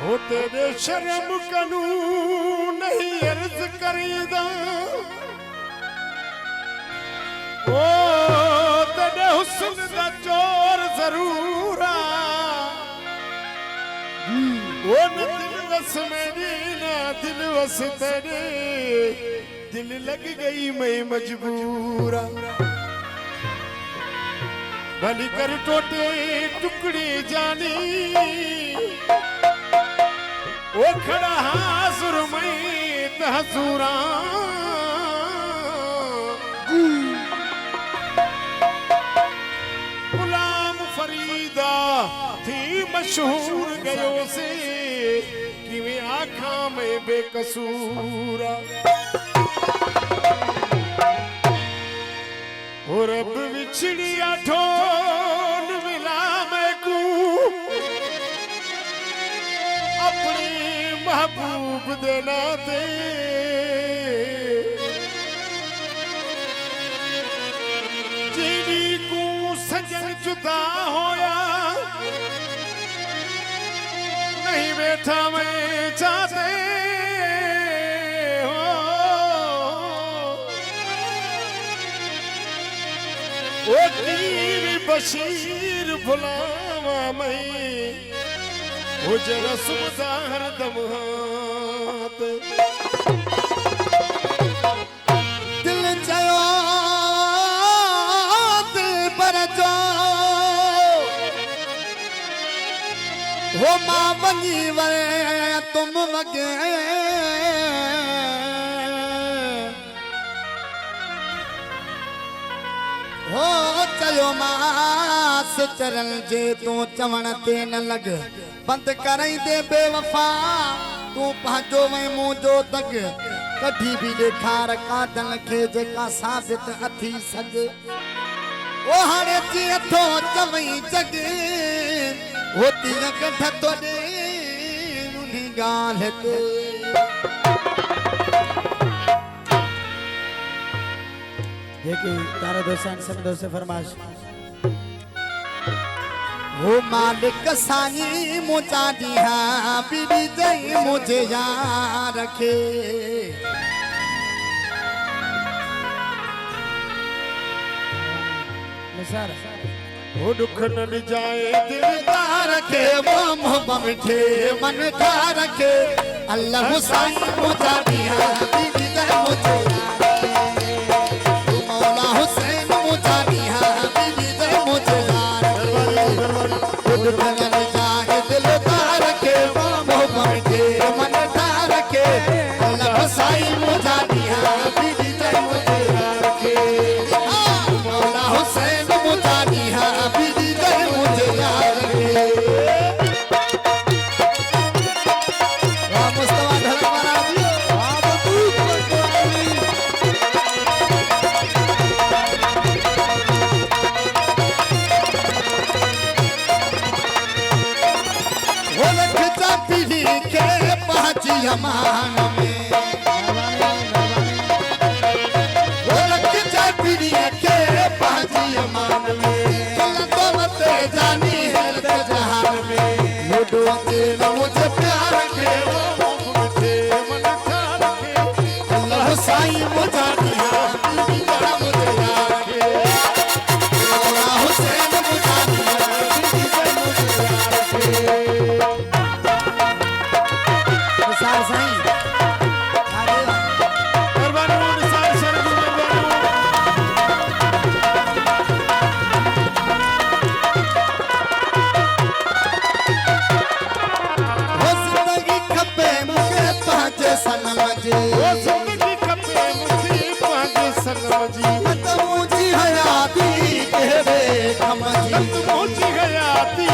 हो तेरे शर्म कनू नहीं अर्ज करीदा ओ तेरे हुस्न दा चोर जरूर वो न दिल वस मेरी ना दिल वस तेरे दिल लग गई मैं मजबूरा भली कर टोटे टुकड़ी जानी वो खड़ा हाजुर में तहजूरा गुलाम फरीदा थी मशहूर गयो से कि वे आँखा में बेकसूरा और अब बिछड़िया ठोन मिला मैं को अपने महबूब देना दे जीनी को सजन जुदा होया नहीं बैठा मैं चाहते ओ टीवी बशीर भुलावा मैं वो जरा सुबदा हरदम हाथ दिल चयो दिल पर जो वो मां वञी वे तुम वगे हो चयो मास चरण जे तू चवण ते न लग बंद कराई दे बेवफा तू पंहिंजो में मुंहिंजो तक कढी भी ॾेखार कादन खे जेका साबित अथी सघे ओ हाणे जीअं थो चवई जग हो तीअं कढ थो ॾे उन्ही ॻाल्हि ते देखिए तारा दोस्तान सब दोस्त से फरमाश वो मालिक साईं मुझा दिया बीबी जई मुझे यार रखे निसार वो दुख न जाए दिलदार रखे वो मोहब्बत मिठे मन का रखे अल्लाह साईं मुझा दिया बीबी जई मुझे मान में वो रख जा पीड़ी के पाजी मान में तो मत जानी है जहान में लूडो के मुझे प्यार के वो मुझे मन का रखे अल्लाह साईं मुझा दिया मुझे यार के अल्लाह हुसैन मुझा दिया मुझे यार मुझी हयाती तेरे मुझी हयाती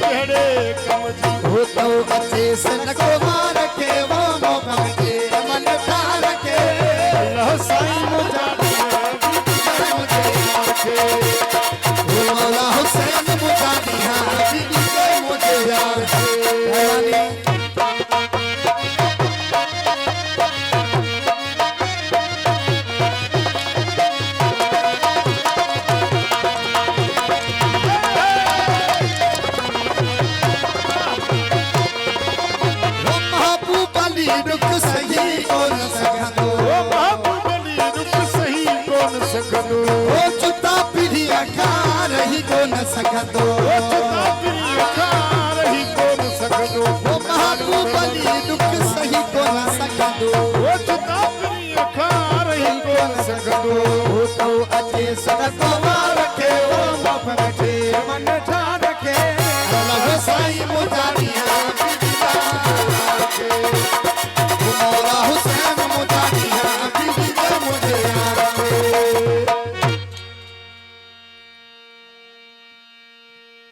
तेरे कमजी हो तो अच्छे से न को मार के वो मोहब्बत के मन का रखे अल्लाह साईं मुझा मुझे यार के मौला हुसैन मुझा दिया बीबी के मुझे यार के रुक सही कोन सघंदो ओ बाहुबली रुक सही कोन सघंदो ओ जुता पीढ़ी अखा रही कोन सघंदो ओ